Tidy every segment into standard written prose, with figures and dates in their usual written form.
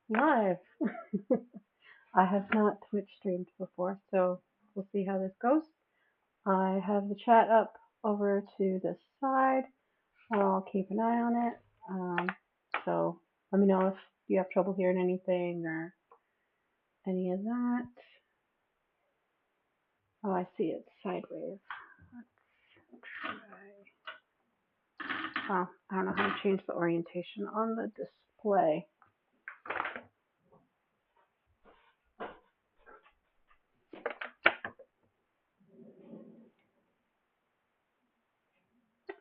Live. I have not Twitch streamed before, so we'll see how this goes. I have the chat up over to the side. I'll keep an eye on it. So let me know if you have trouble hearing anything or any of that. Oh, I see it sideways. Let's try. Oh, I don't know how to change the orientation on the display.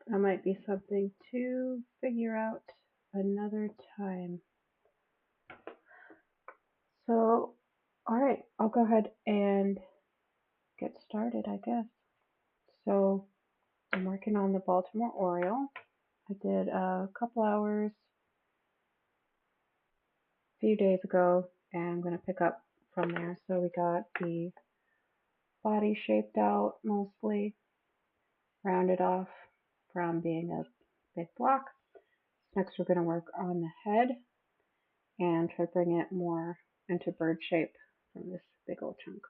That might be something to figure out another time. So, all right, I'll go ahead and get started, I guess. So, I'm working on the Baltimore Oriole. I did a couple hours a few days ago, and I'm going to pick up from there. So, we got the body shaped out mostly, rounded off from being a big block. Next, we're going to work on the head and try to bring it more into bird shape from this big old chunk.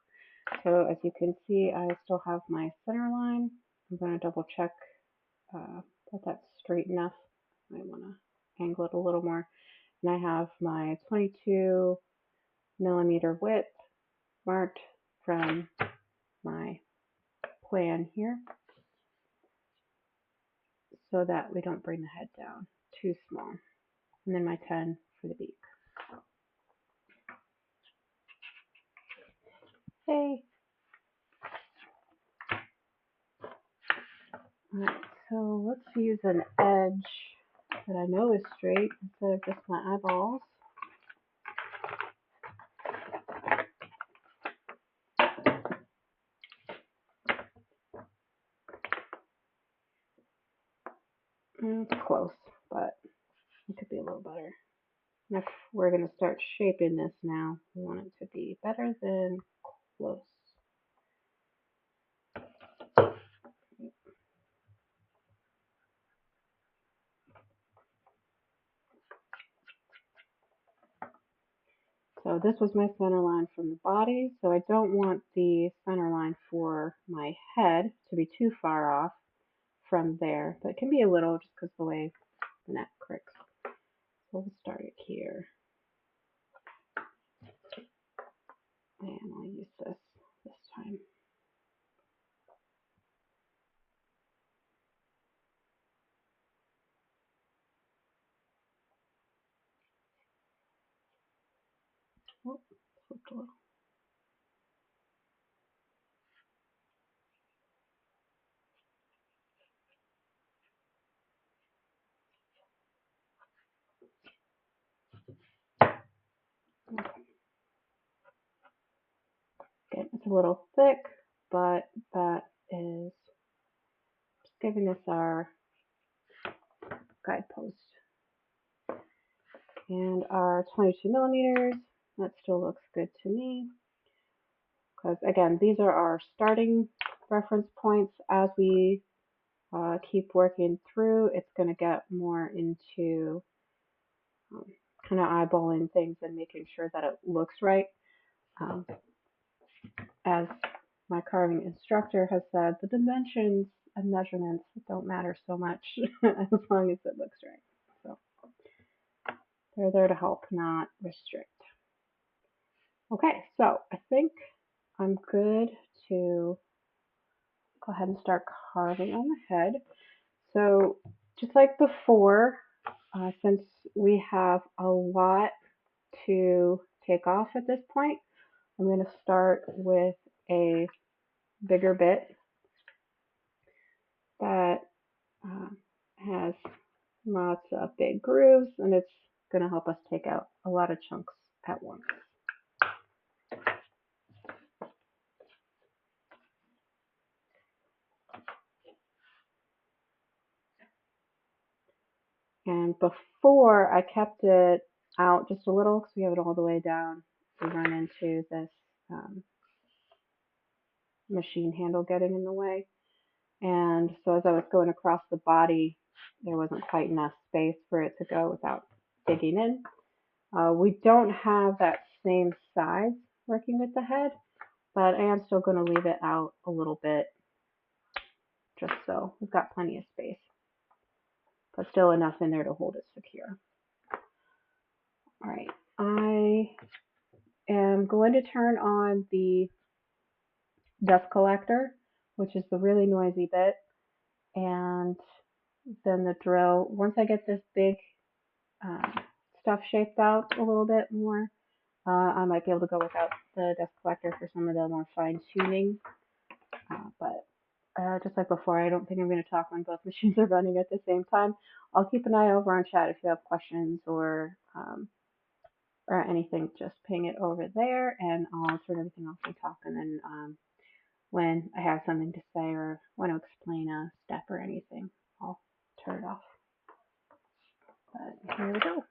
So as you can see, I still have my center line. I'm going to double check that that's straight enough. I want to angle it a little more. And I have my 22 millimeter width marked from my plan here so that we don't bring the head down too small. And then my 10 for the beak. Hey. Alright, so let's use an edge that I know is straight instead of just my eyeballs. It's close, but it could be a little better. Next, we're going to start shaping this now. We want it to be better than close. So this was my center line from the body, so I don't want the center line for my head to be too far off from there, but it can be a little just because the way the neck cricks. So we'll start it here. And I'll use this time. Oh, flipped a little. Okay, it's a little thick, but that is just giving us our guidepost. And our 22 millimeters, that still looks good to me. Because again, these are our starting reference points. As we keep working through, it's going to get more into kind of eyeballing things and making sure that it looks right. As my carving instructor has said, the dimensions and measurements don't matter so much as long as it looks right. So they're there to help, not restrict. Okay, so I think I'm good to go ahead and start carving on the head. So just like before, since we have a lot to take off at this point, I'm going to start with a bigger bit that has lots of big grooves, and it's going to help us take out a lot of chunks at once. And before, I kept it out just a little because we have it all the way down. We run into this machine handle getting in the way. And so as I was going across the body, there wasn't quite enough space for it to go without digging in. We don't have that same size working with the head, but I am still going to leave it out a little bit just so we've got plenty of space, but still enough in there to hold it secure. All right, I am going to turn on the dust collector, which is the really noisy bit, and then the drill. Once I get this big uh, stuff shaped out a little bit more, I might be able to go without the dust collector for some of the more fine tuning. But just like before, I don't think I'm going to talk when both machines are running at the same time. I'll keep an eye over on chat if you have questions or anything. Just ping it over there, and I'll turn everything off and talk. And then when I have something to say or want to explain a step or anything, I'll turn it off. But here we go.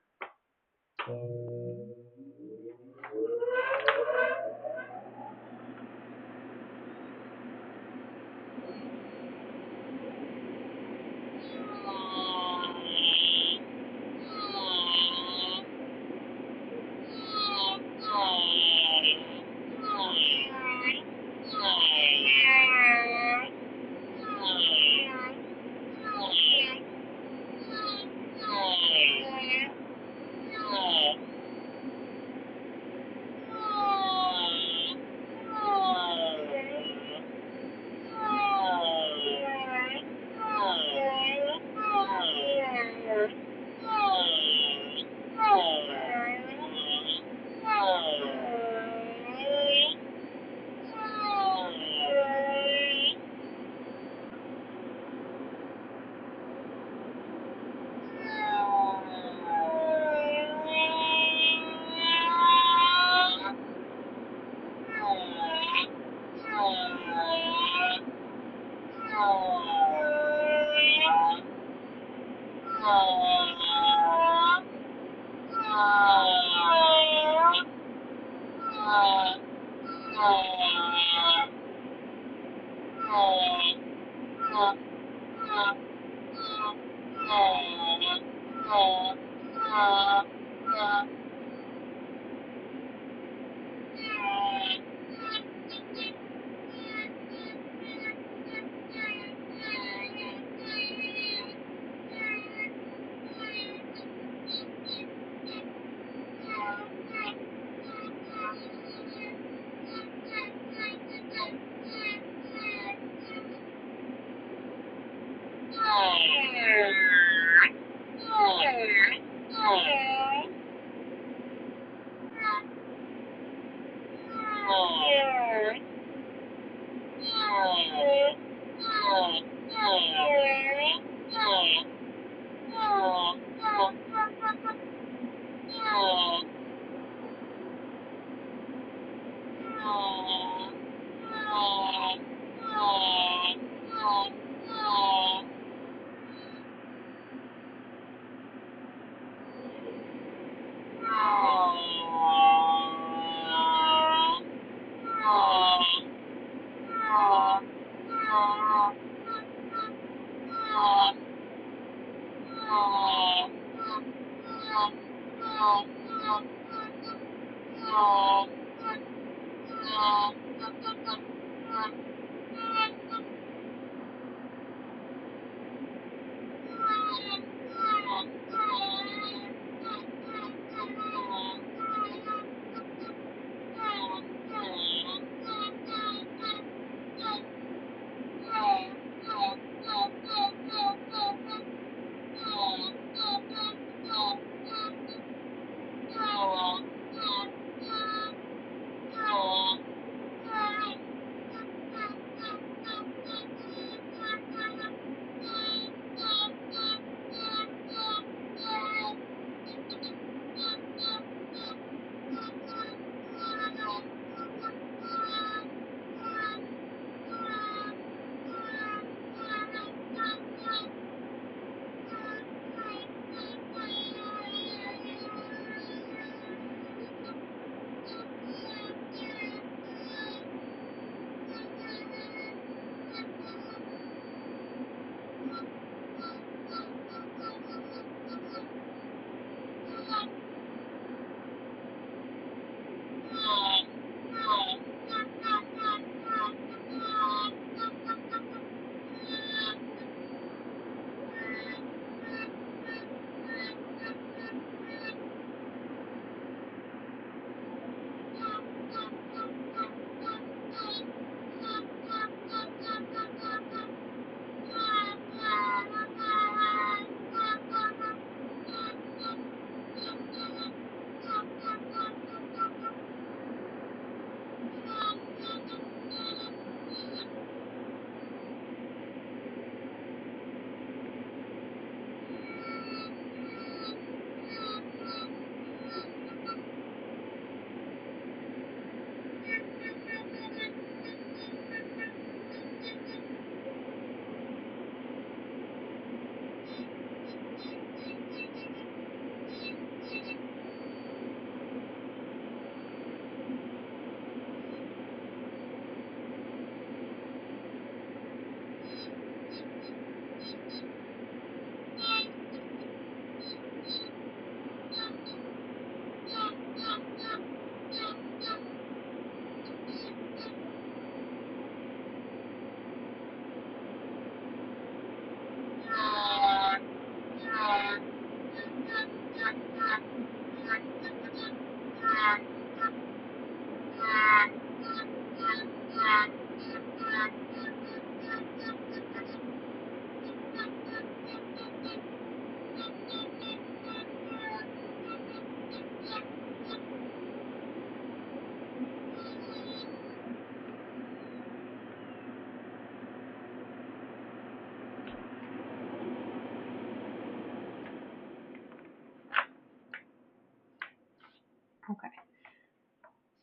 Okay,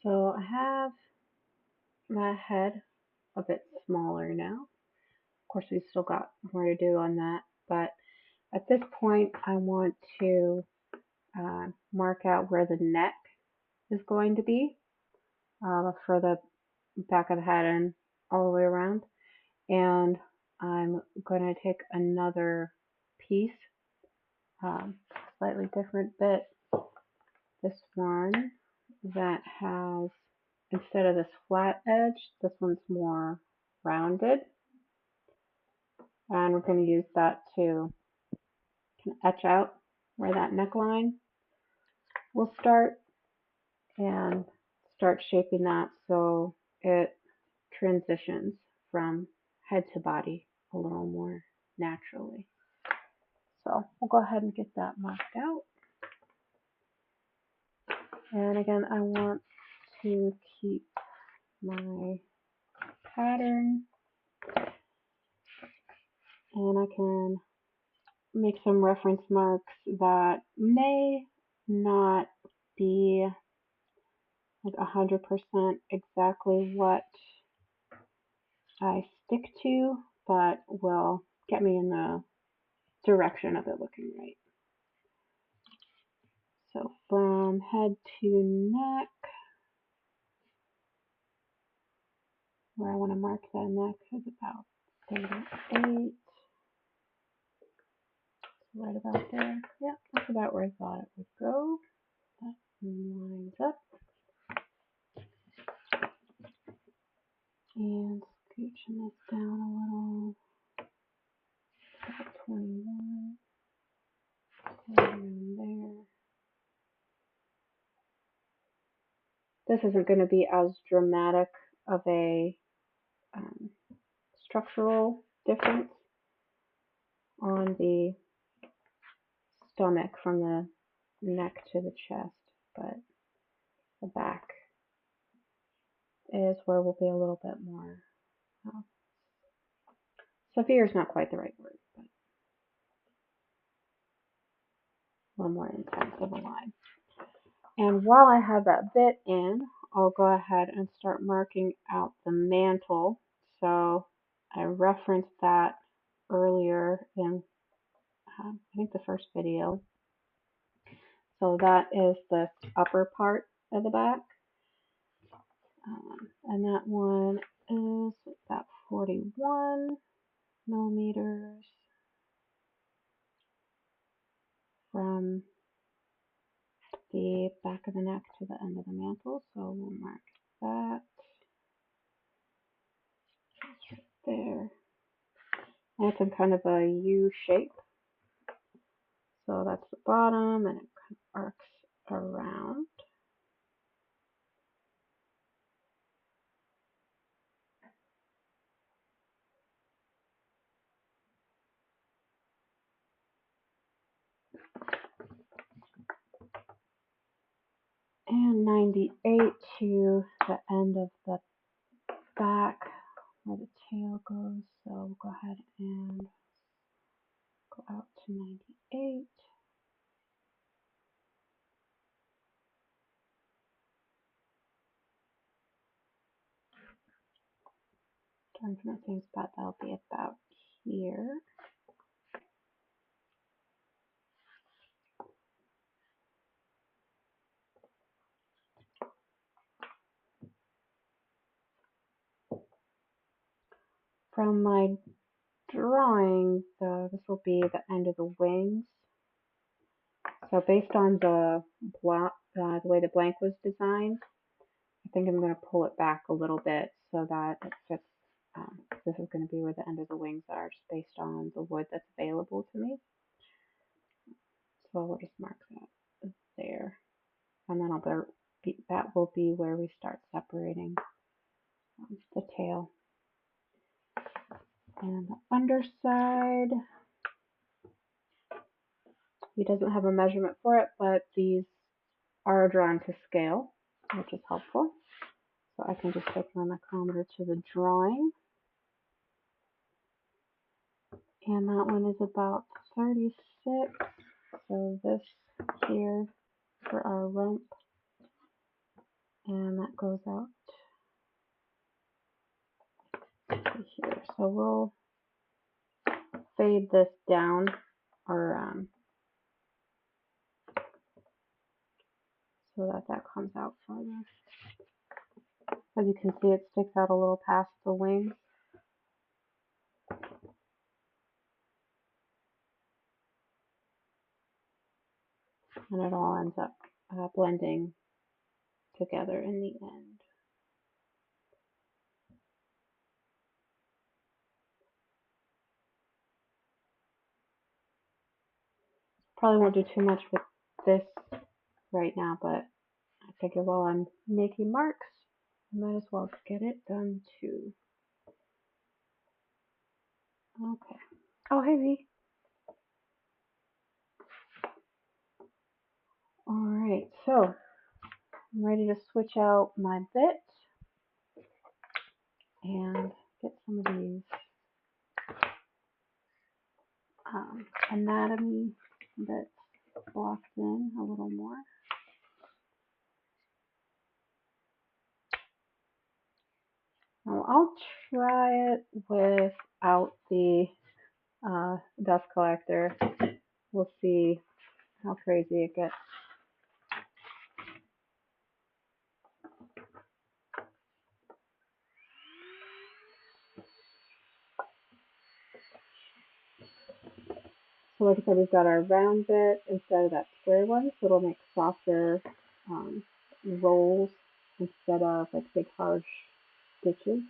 so I have my head a bit smaller now. Of course, we've still got more to do on that, but at this point, I want to mark out where the neck is going to be for the back of the head and all the way around. And I'm going to take another piece, slightly different bit, this one that has, instead of this flat edge, this one's more rounded. And we're going to use that to etch out where that neckline will start and start shaping that so it transitions from head to body a little more naturally. So we'll go ahead and get that marked out. And again, I want to keep my pattern, and I can make some reference marks that may not be like 100% exactly what I stick to, but will get me in the direction of it looking right. So from head to neck, where I want to mark that neck is about 38, right about there. Yeah, that's about where I thought it would go. That lines up. And scooching this down a little, about 21, around there. This isn't going to be as dramatic of a structural difference on the stomach from the neck to the chest, but the back is where we'll be a little bit more, severe is not quite the right word, but a little more intense of a line. And while I have that bit in, I'll go ahead and start marking out the mantle. So I referenced that earlier in, I think, the first video. So that is the upper part of the back. And that one is about 41 millimeters from the back of the neck to the end of the mantle. So we'll mark that right there. And it's in kind of a U shape. So that's the bottom, and it kind of arcs around. And 98 to the end of the back where the tail goes. So we'll go ahead and go out to 98. Turn from the same spot, that'll be about here. From my drawing, this will be the end of the wings. So based on the way the blank was designed, I think I'm going to pull it back a little bit so that it fits. This is going to be where the end of the wings are, just based on the wood that's available to me. So we'll just mark that there, and then that will be where we start separating the tail. And the underside, he doesn't have a measurement for it, but these are drawn to scale, which is helpful. So I can just take my micrometer to the drawing. And that one is about 36. So this here for our rump and that goes out to here. So we'll fade this down, or so that that comes out further. As you can see, it sticks out a little past the wings. And it all ends up blending together in the end. Probably won't do too much with this right now, but I figure while I'm making marks, I might as well get it done too. Okay. Oh, hey, V. All right, so I'm ready to switch out my bit and get some of these anatomy bits blocked in a little more. Now I'll try it without the dust collector. We'll see how crazy it gets. So like I said, we've got our round bit instead of that square one, so it'll make softer rolls instead of like big harsh stitches.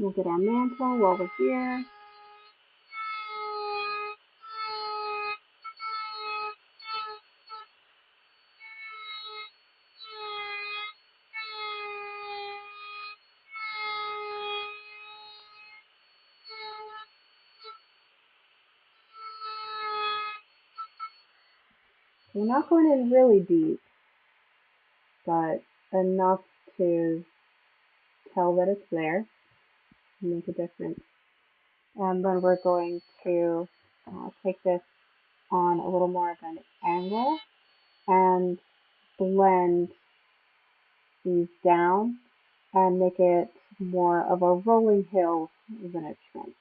We'll get our mantle over here. We're not going in really deep, but enough to tell that it's there and make a difference. And then we're going to take this on a little more of an angle and blend these down and make it more of a rolling hill than a trench.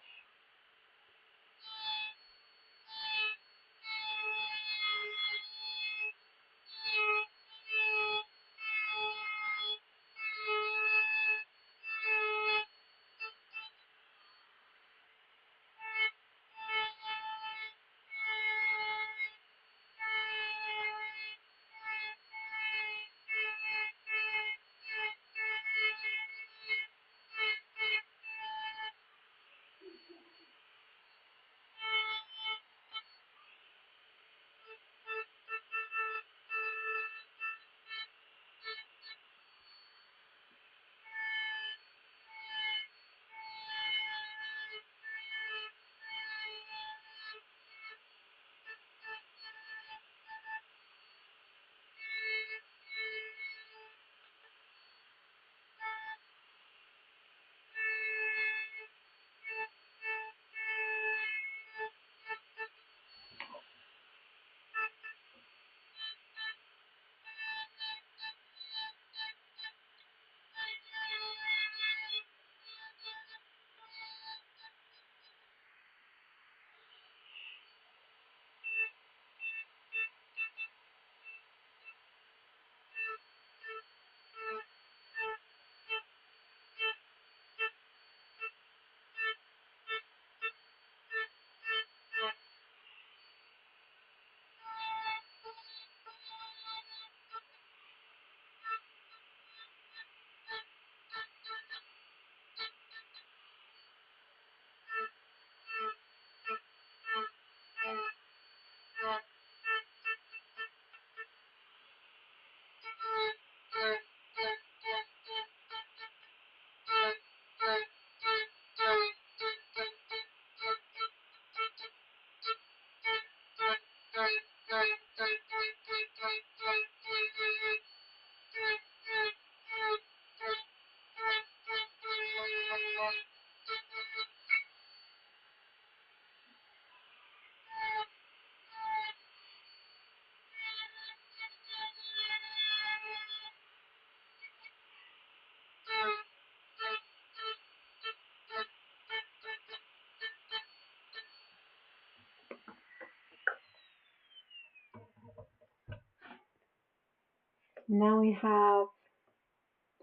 Now we have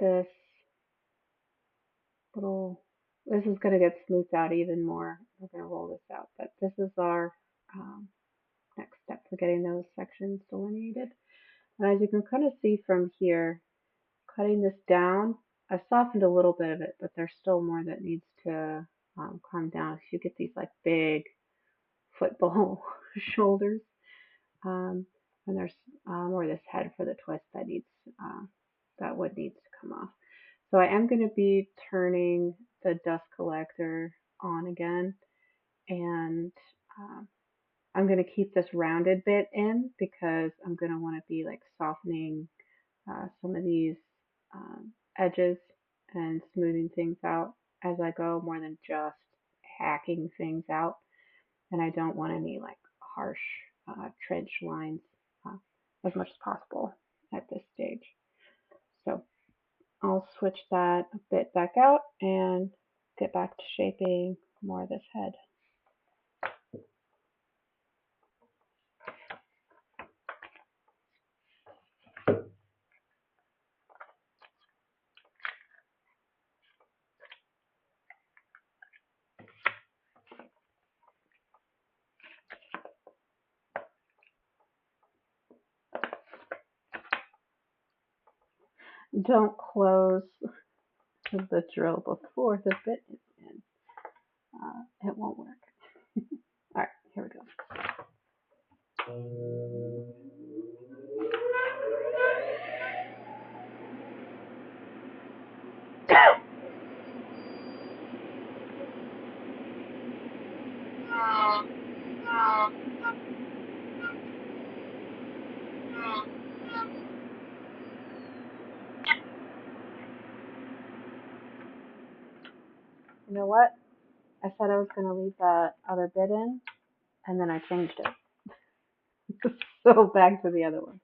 this little, this is going to get smoothed out even more. We're going to roll this out, but this is our um, next step for getting those sections delineated. And as you can kind of see from here, cutting this down, I've softened a little bit of it, but there's still more that needs to come down. You get these like big football shoulders, um, and there's more this head for the twist that needs that wood needs to come off. So I am going to be turning the dust collector on again, and um, I'm going to keep this rounded bit in because I'm going to want to be like softening some of these edges and smoothing things out as I go more than just hacking things out. And I don't want any like harsh trench lines uh, as much as possible at this stage. So I'll switch that a bit back out and get back to shaping more of this head. Don't close the drill before the bit is in. It won't work. All right, here we go. You know what? I said I was going to leave that other bit in, and then I changed it. So back to the other one.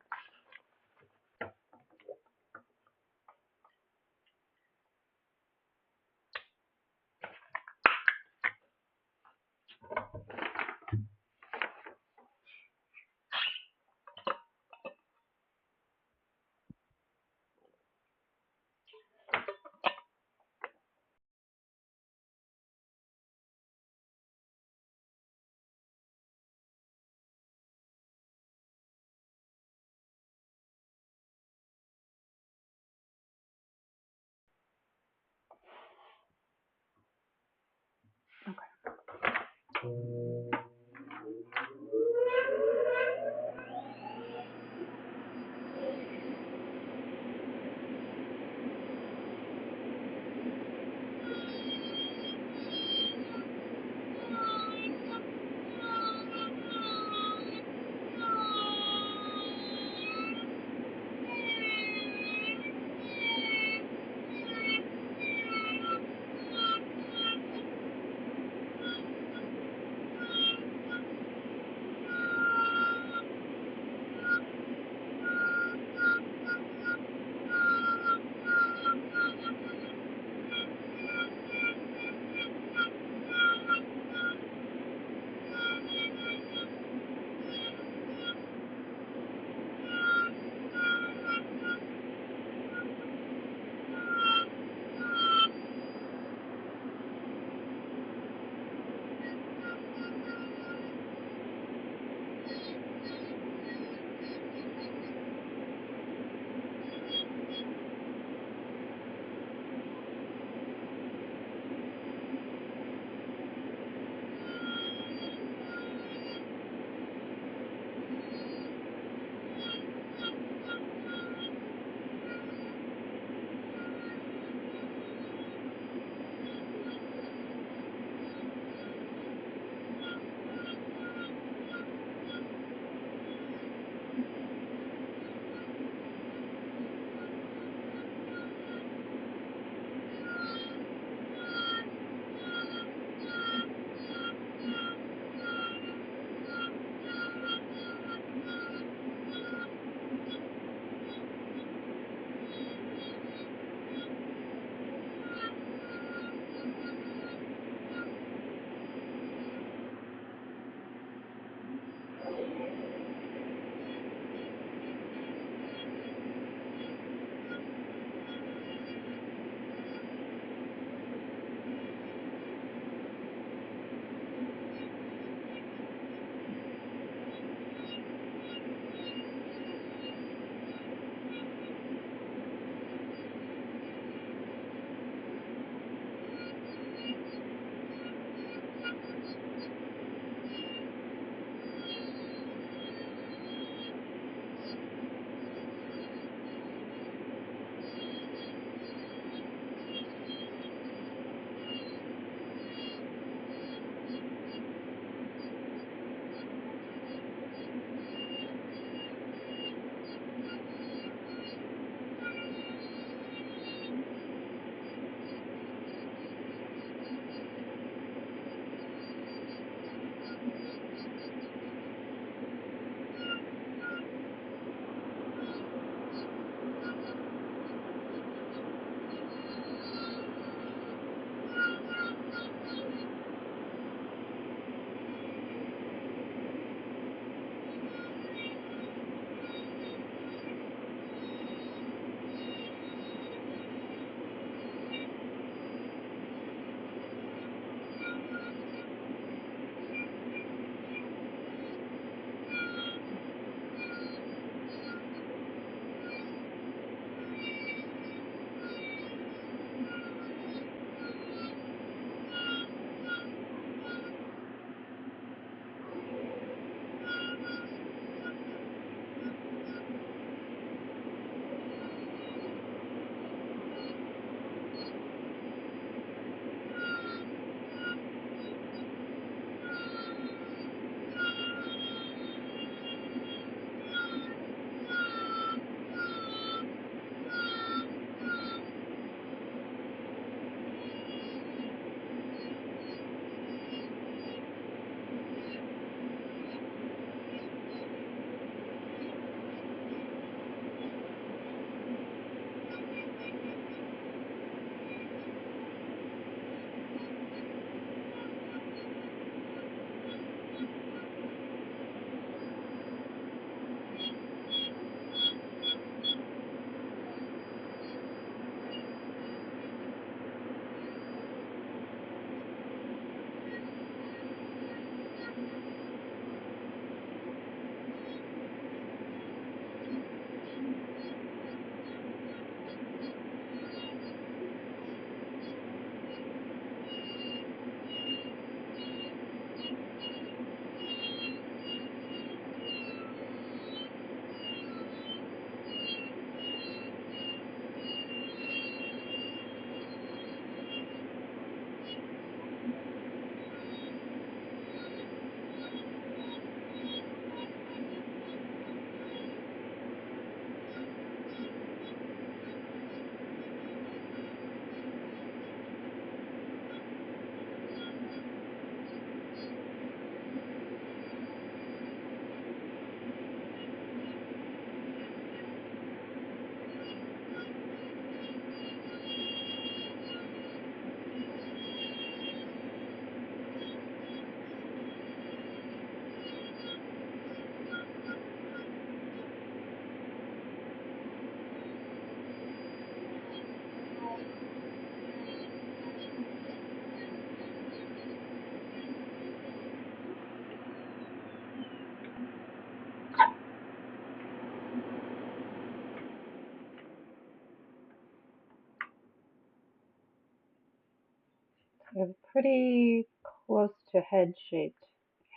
We have a pretty close to head-shaped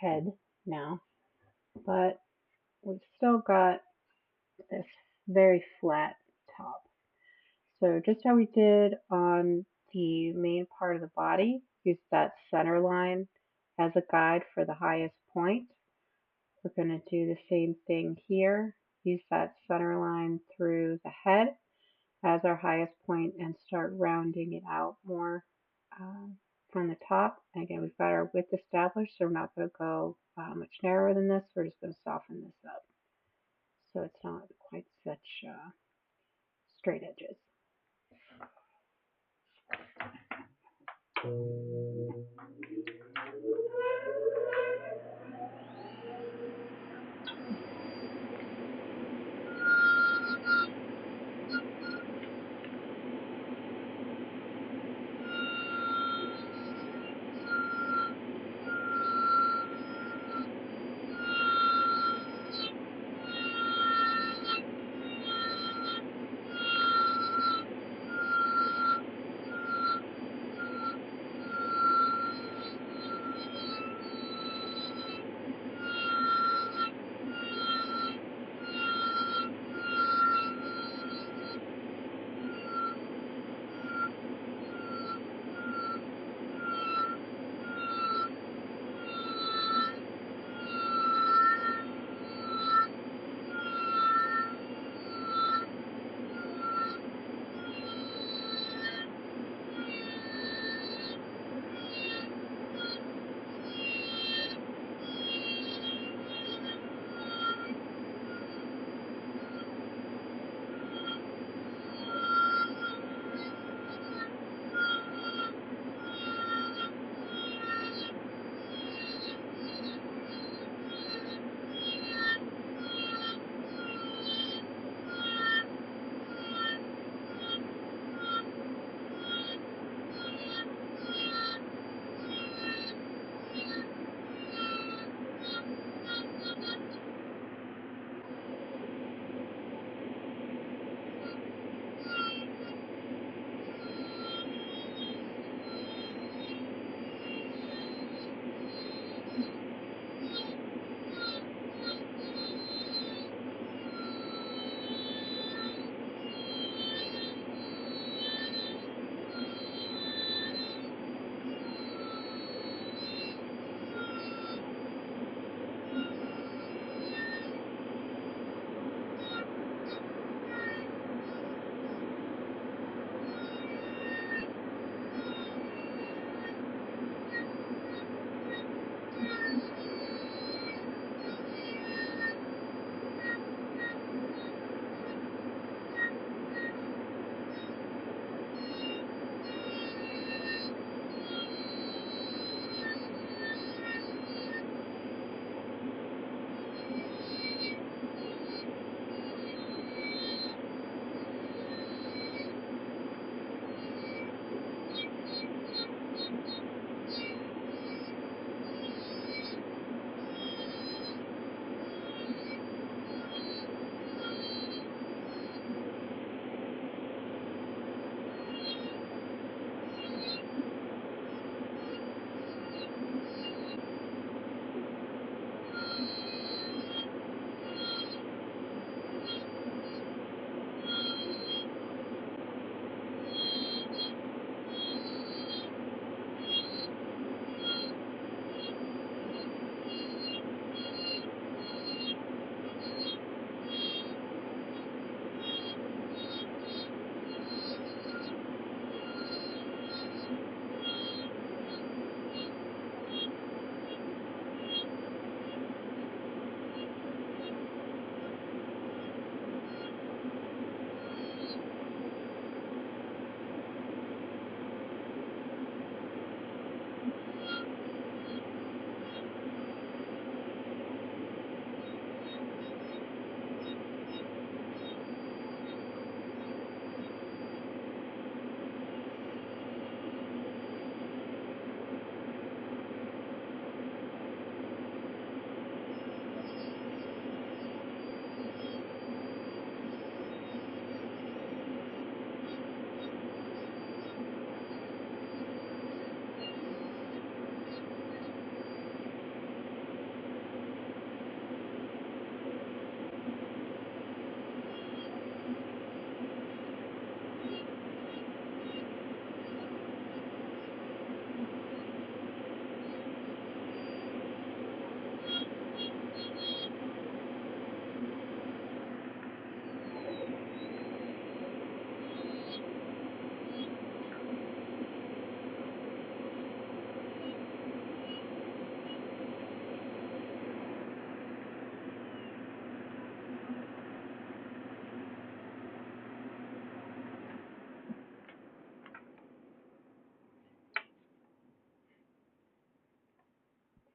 head now, but we've still got this very flat top. So just how we did on the main part of the body, use that center line as a guide for the highest point. We're going to do the same thing here. Use that center line through the head as our highest point and start rounding it out more uh, from the top. And again, we've got our width established, so we're not going to go much narrower than this. We're just going to soften this up so it's not quite such straight edges.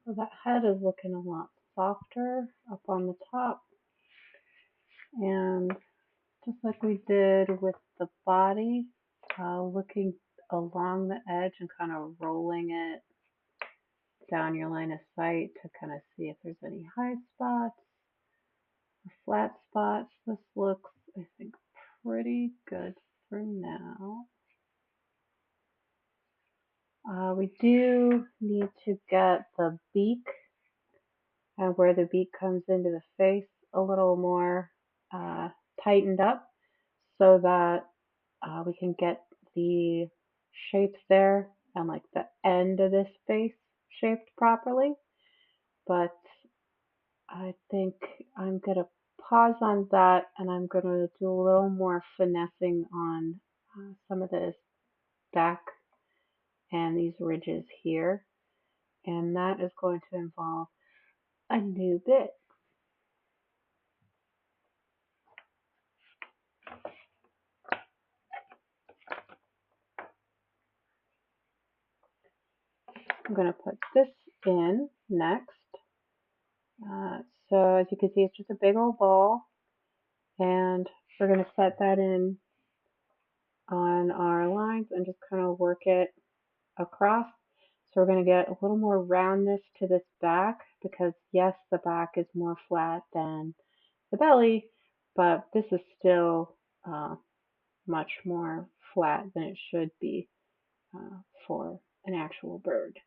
So that head is looking a lot softer up on the top. And just like we did with the body, looking along the edge and kind of rolling it down your line of sight to kind of see if there's any high spots or flat spots. This looks, I think, pretty good for now. We do need to get the beak and where the beak comes into the face a little more tightened up so that we can get the shapes there and like the end of this face shaped properly. But I think I'm gonna pause on that and I'm gonna do a little more finessing on some of this back and these ridges here. And that is going to involve a new bit. I'm going to put this in next. So as you can see, it's just a big old ball, and we're going to set that in on our lines and just kind of work it across. So we're going to get a little more roundness to this back because yes, the back is more flat than the belly, but this is still much more flat than it should be for an actual bird.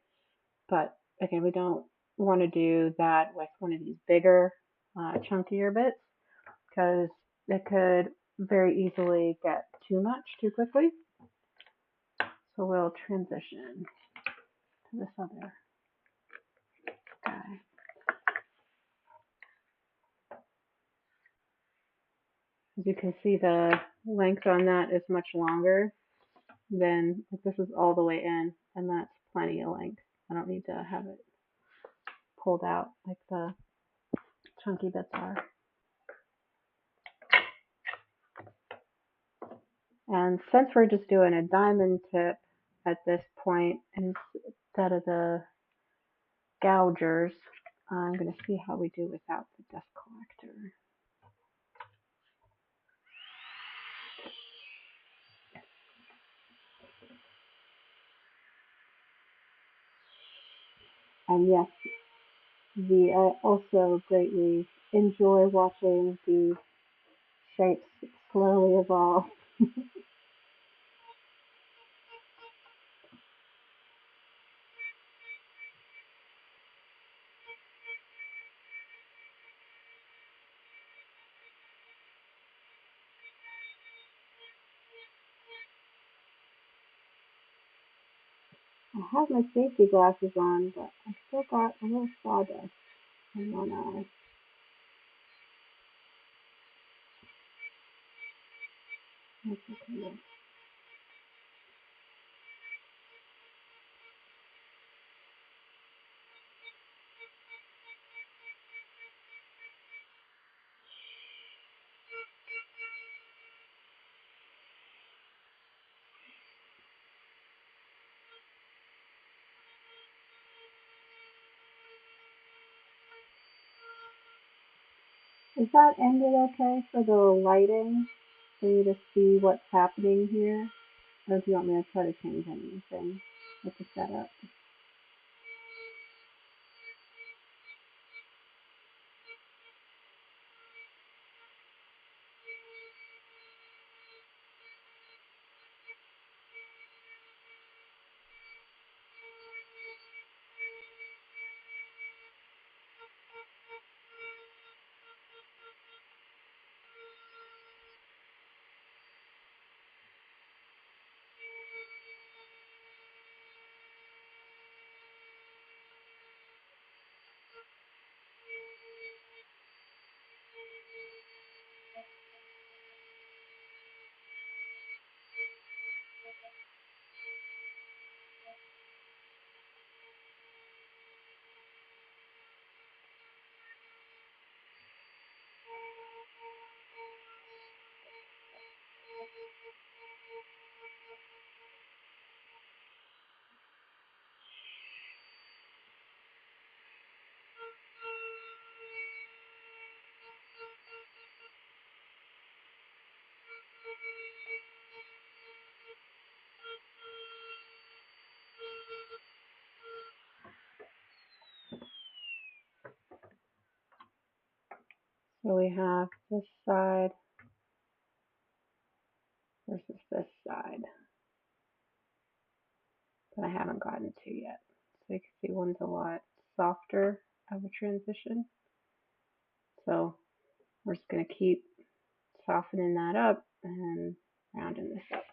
But again, we don't want to do that with one of these bigger, chunkier bits because it could very easily get too much too quickly. So we'll transition to this other guy. As you can see, the length on that is much longer than, like, this is all the way in, and that's plenty of length. I don't need to have it pulled out like the chunky bits are. And since we're just doing a diamond tip at this point instead of the gougers, I'm going to see how we do without the dust collector. And yes, I also greatly enjoy watching the shapes slowly evolve. I have my safety glasses on, but I still got a little sawdust in one eye. That's okay. Is that ended okay for the lighting? For you to see what's happening here? Or do you want me to try to change anything with the setup? So we have this side versus this side that I haven't gotten to yet. So you can see one's a lot softer of a transition. So we're just going to keep softening that up and rounding this up.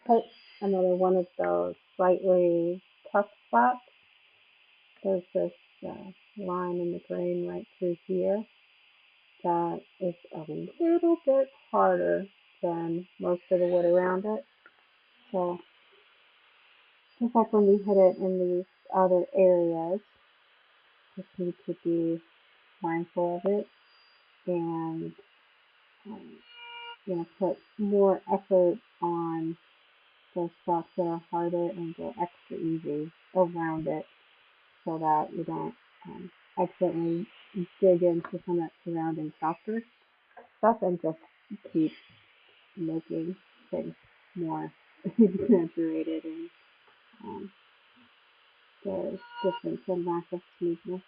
put another one of those slightly tough spots. There's this line in the grain right through here that is a little bit harder than most of the wood around it. So just like when we hit it in these other areas, just need to be mindful of it and um, put more effort on those spots that are harder and go extra easy around it so that you don't accidentally dig into some of that surrounding softer stuff and just keep making things more exaggerated and um, there's difference in lack of smoothness.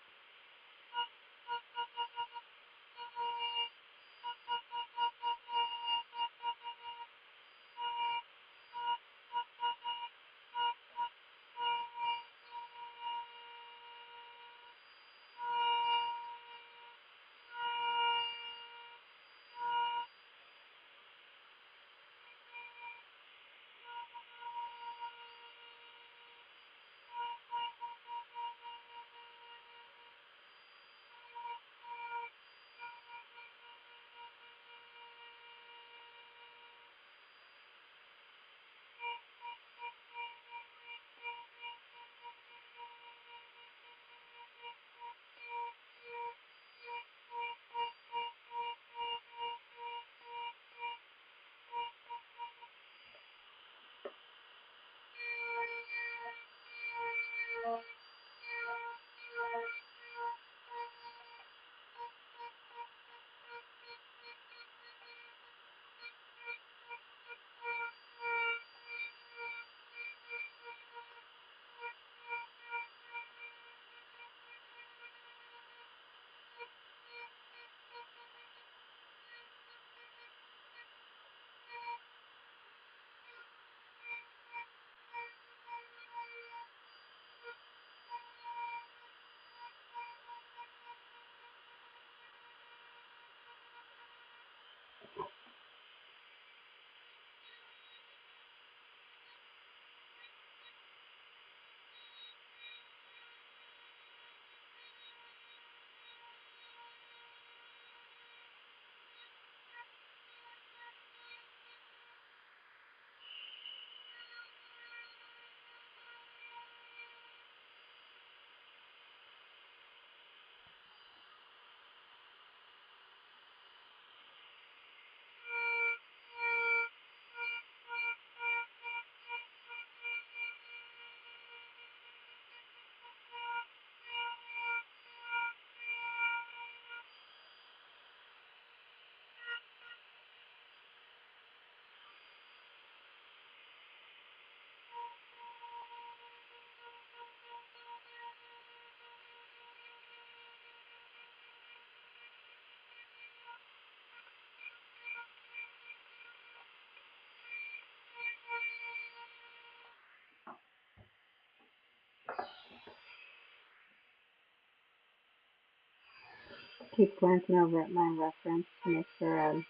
Keep glancing over at my reference to make sure I'm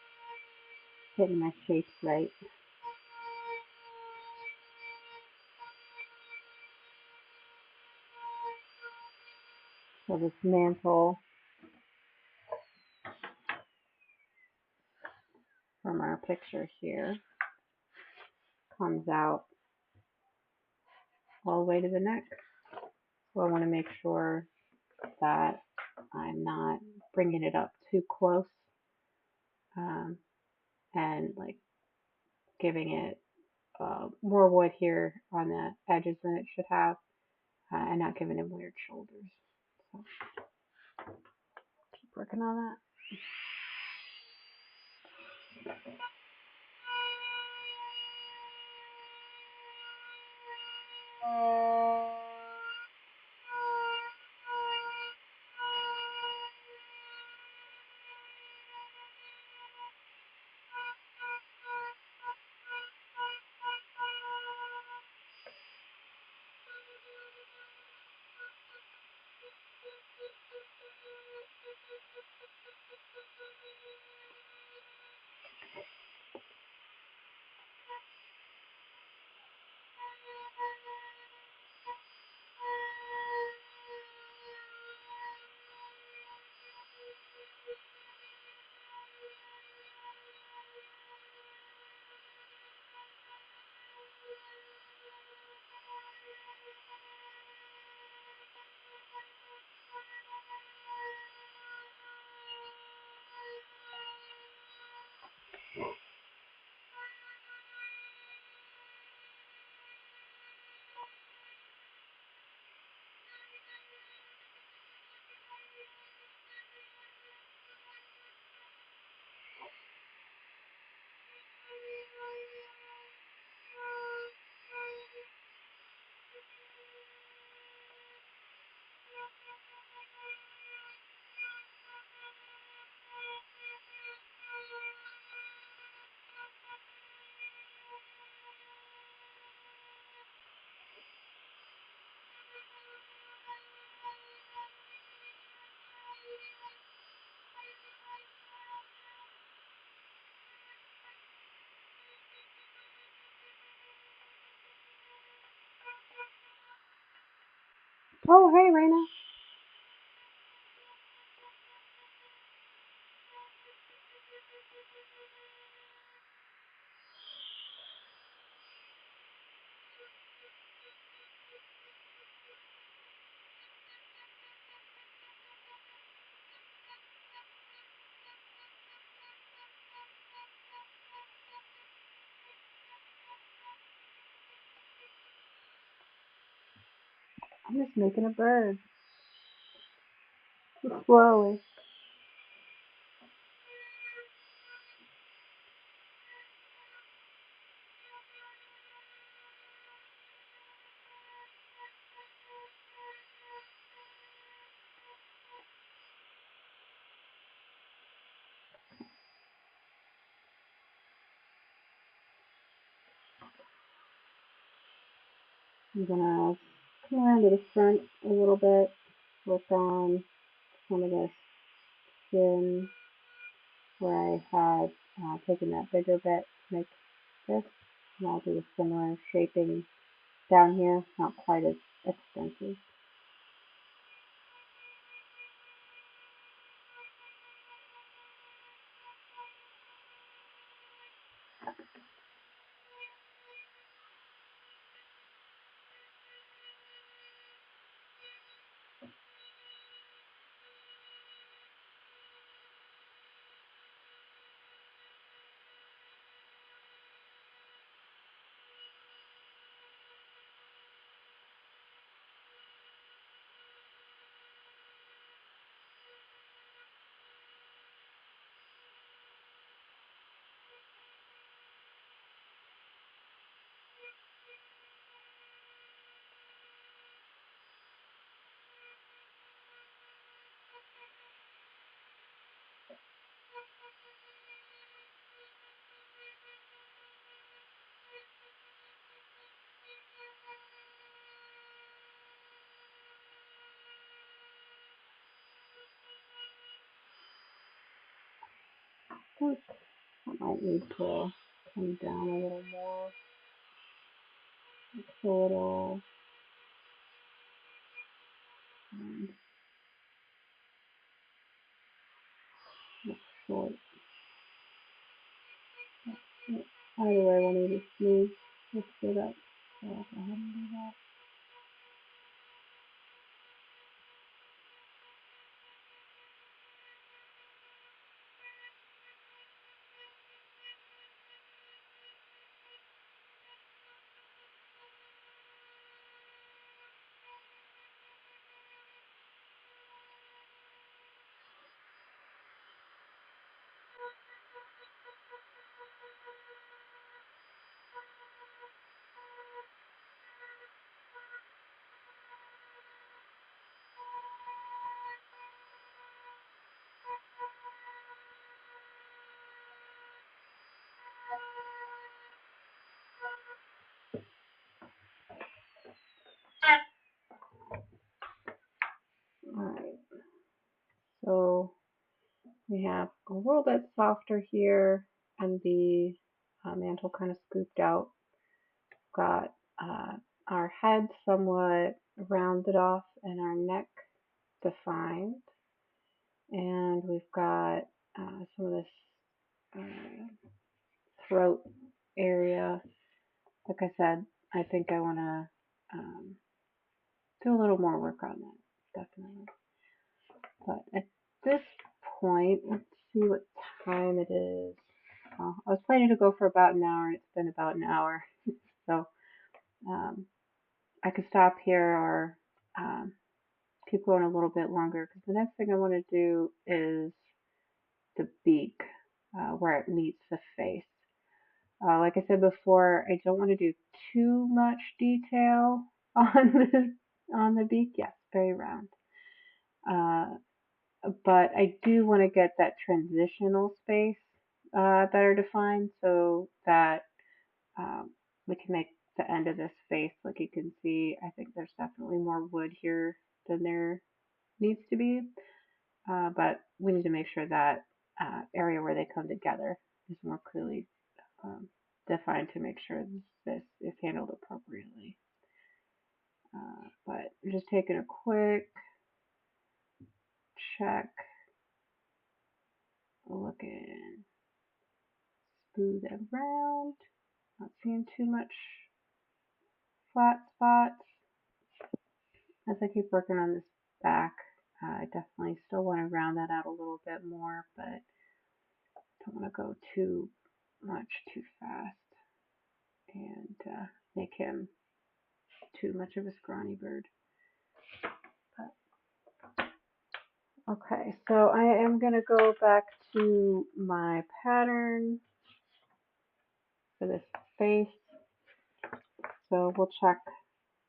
getting my shapes right. So this mantle from our picture here comes out all the way to the neck. So I want to make sure that I'm not bringing it up too close um, and like giving it more wood here on the edges than it should have and not giving him weird shoulders. So keep working on that. Oh, hey, Raina. I'm just making a bird. Slowly. I'm gonna come around to the front a little bit, work on some of this skin where I had taken that bigger bit to make this. And I'll do a similar shaping down here, not quite as extensive. I think I might need to come down a little more. It's a little um, short. Either way, I want to just move this bit up. So I'll go ahead and do that. Alright, so we have a little bit softer here and the mantle kind of scooped out. Got our head somewhat rounded off and our neck defined. And we've got some of this throat area. Like I said, I think I want to do a little more work on that, definitely. But at this point, let's see what time it is. I was planning to go for about an hour, and it's been about an hour. So um, I could stop here or keep going a little bit longer because the next thing I want to do is the beak, where it meets the face. Like I said before, I don't want to do too much detail on the beak. Yes, very round. Uh, but I do want to get that transitional space better defined so that um, we can make the end of this face. Like you can see, I think there's definitely more wood here than there needs to be. But we need to make sure that area where they come together is more clearly um, defined to make sure this is handled appropriately. But I'm just taking a quick check, looking smooth and round, not seeing too much flat spots. As I keep working on this back, I definitely still want to round that out a little bit more, but don't want to go too much too fast and make him too much of a scrawny bird. But, okay, so I am going to go back to my pattern for this face. So we'll check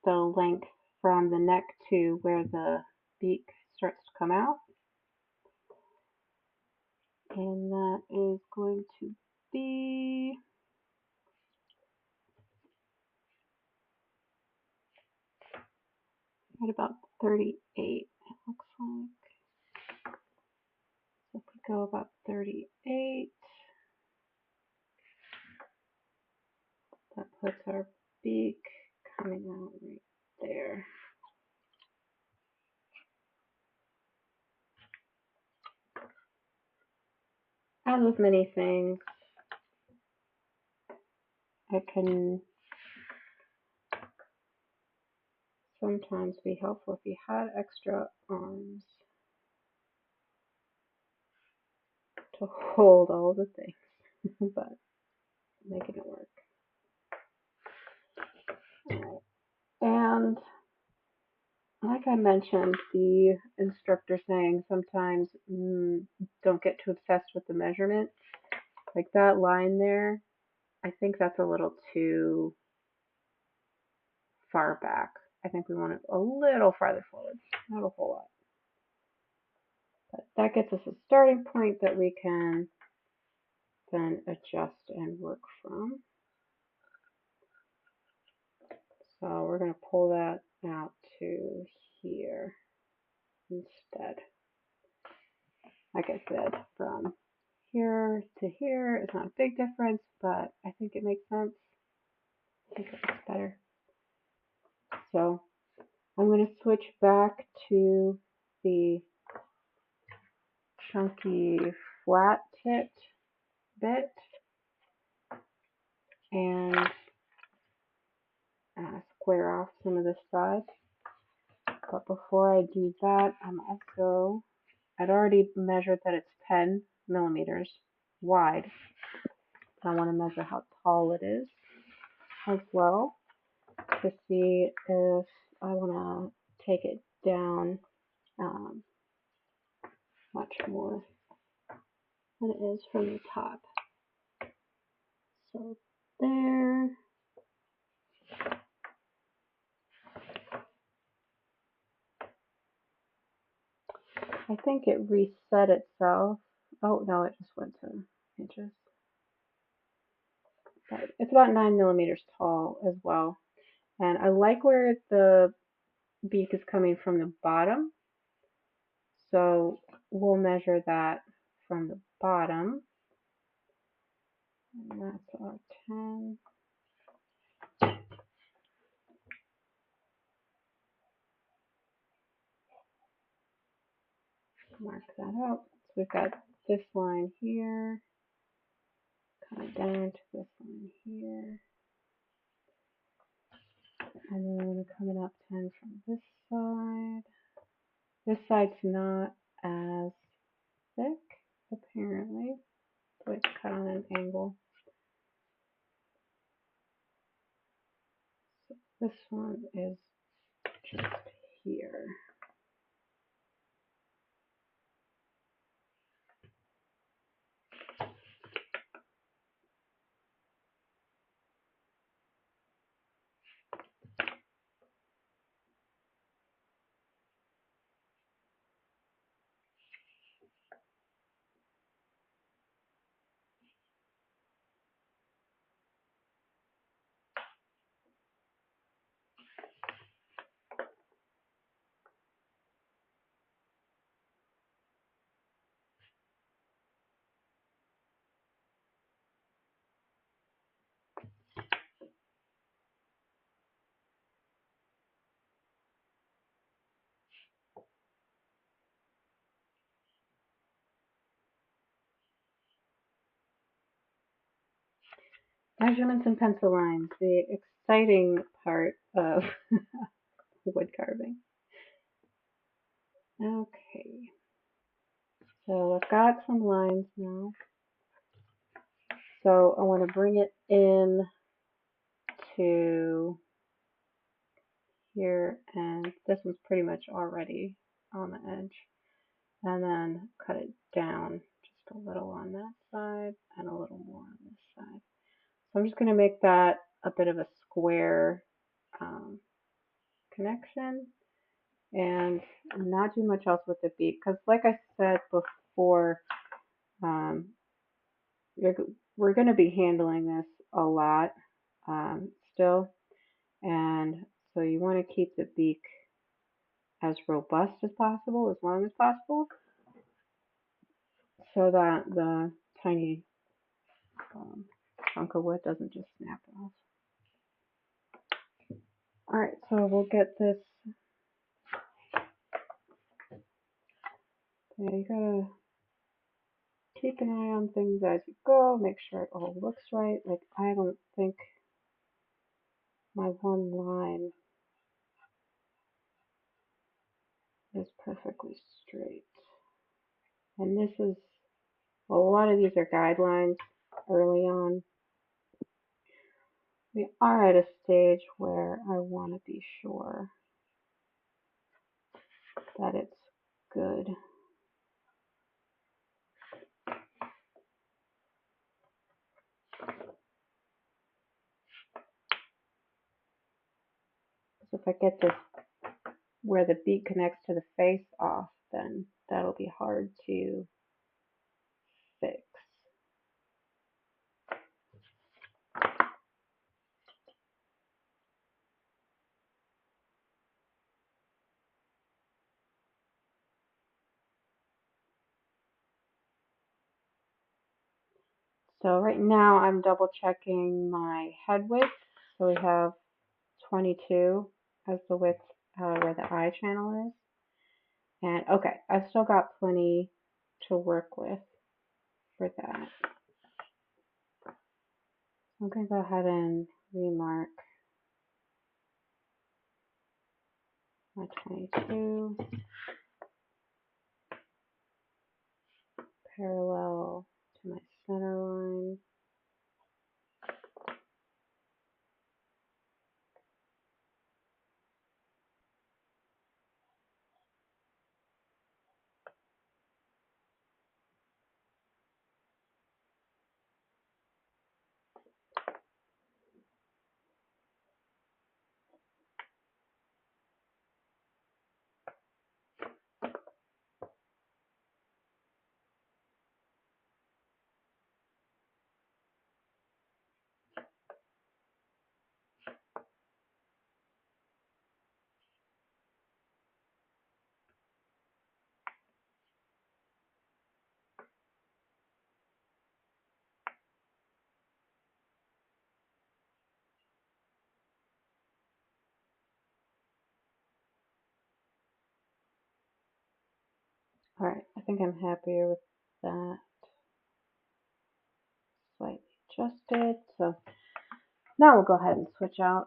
the length from the neck to where the beak starts to come out. And that is going to be at about 38, it looks like. So if we go about 38, that puts our beak coming out right there. As with many things, it can sometimes be helpful if you had extra arms to hold all the things, but making it work. All right. And like I mentioned, the instructor saying sometimes don't get too obsessed with the measurement. Like that line there, I think that's a little too far back. I think we want it a little farther forward, not a whole lot. But that gets us a starting point that we can then adjust and work from. So we're going to pull that out to here instead. Like I said, from here to here is not a big difference, but I think it makes sense. I think it looks better. So I'm going to switch back to the chunky flat tipped bit and square off some of the sides. But before I do that, I'd already measured that it's 10 millimeters wide. I want to measure how tall it is as well to see if I want to take it down much more than it is from the top. So there. I think it reset itself. Oh no, it just went to inches. But it's about 9 millimeters tall as well. And I like where the beak is coming from the bottom. So we'll measure that from the bottom. And that's our 10. Mark that out. So we've got this line here, coming down to this line here. And then coming up 10 from this side. This side's not as thick, apparently. So it's cut on an angle. So this one is just here. Measurements and pencil lines, the exciting part of wood carving. Okay, so I've got some lines now. So I want to bring it in to here, and this one's pretty much already on the edge. And then cut it down just a little on that side and a little more on this side. So I'm just going to make that a bit of a square connection and not do much else with the beak, because like I said before, um, we're going to be handling this a lot still, and so you want to keep the beak as robust as possible, as long as possible, so that the tiny chunk of wood doesn't just snap off. Alright, so we'll get this. Yeah, you gotta keep an eye on things as you go, make sure it all looks right. Like, I don't think my one line is perfectly straight. And this is, well, a lot of these are guidelines early on. We are at a stage where I want to be sure that it's good. So if I get this where the beak connects to the face off, then that'll be hard to fix. So right now I'm double checking my head width. So we have 22 as the width where the eye channel is. And okay, I've still got plenty to work with for that. I'm going to go ahead and remark my 22 parallel to my center line. Alright, I think I'm happier with that. Slightly adjusted. So now we'll go ahead and switch out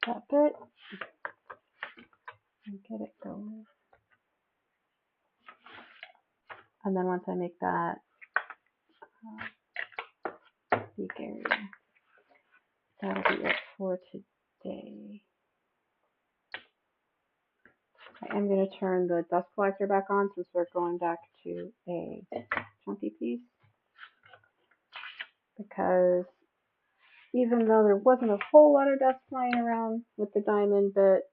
that bit and get it going. And then once I make that beak area, that'll be it for today. I am going to turn the dust collector back on since we're going back to a chunky piece, because even though there wasn't a whole lot of dust flying around with the diamond bit,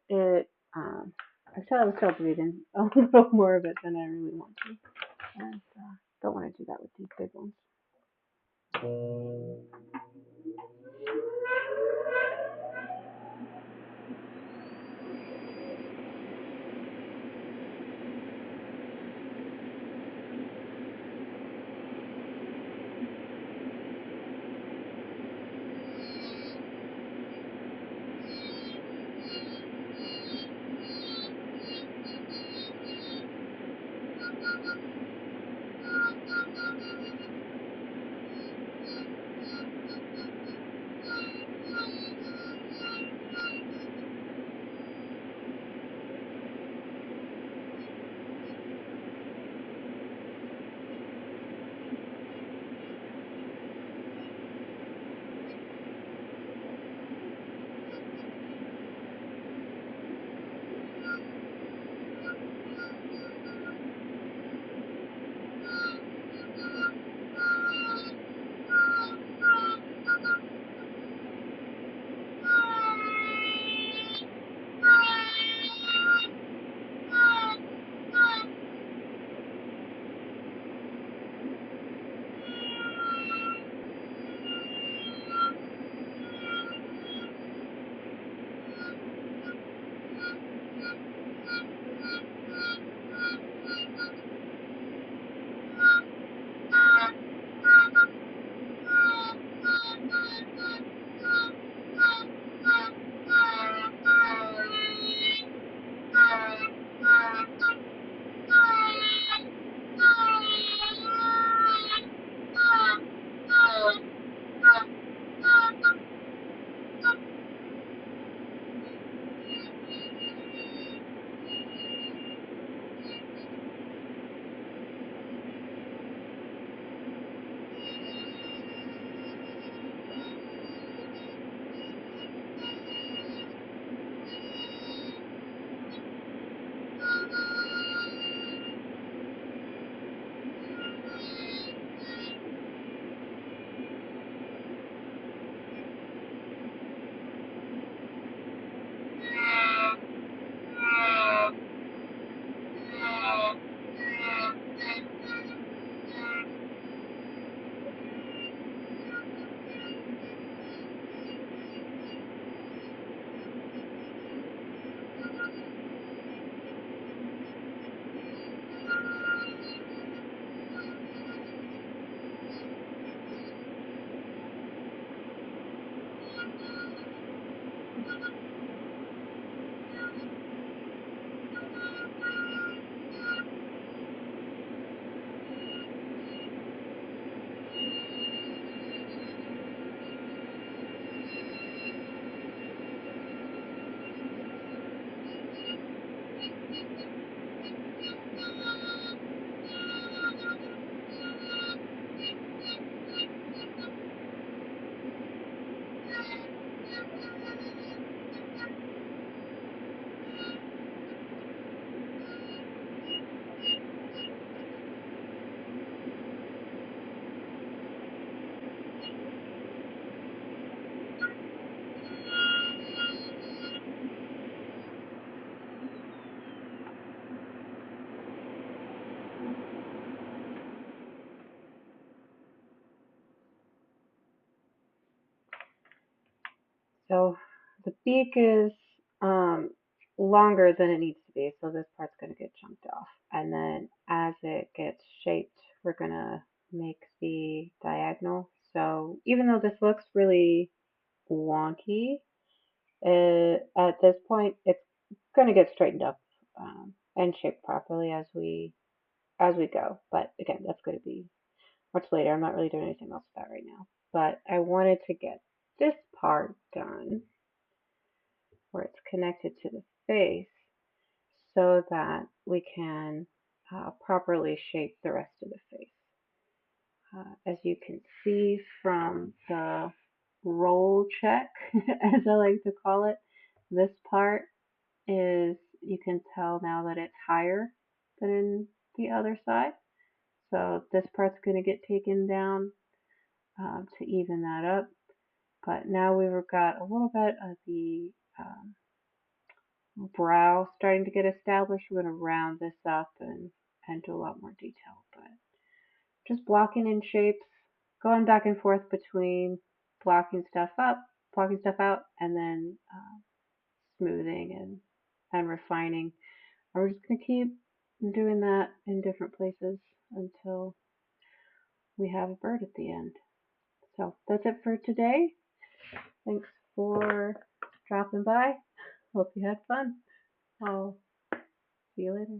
I said I was still bleeding a little more of it than I really want to. And don't want to do that with these big ones. So the beak is um, longer than it needs to be, so this part's going to get chunked off. And then as it gets shaped, we're going to make the diagonal. So even though this looks really wonky, at this point it's going to get straightened up and shaped properly as we go. But again, that's going to be much later. I'm not really doing anything else with that right now. But I wanted to get this part done where it's connected to the face so that we can properly shape the rest of the face. As you can see from the roll check, as I like to call it, this part is, you can tell now that it's higher than the other side. So this part's going to get taken down to even that up. But now we've got a little bit of the brow starting to get established. We're going to round this up and do a lot more detail. But just blocking in shapes, going back and forth between blocking stuff up, blocking stuff out, and then smoothing and refining. And we're just going to keep doing that in different places until we have a bird at the end. So that's it for today. Thanks for dropping by. Hope you had fun. I'll see you later.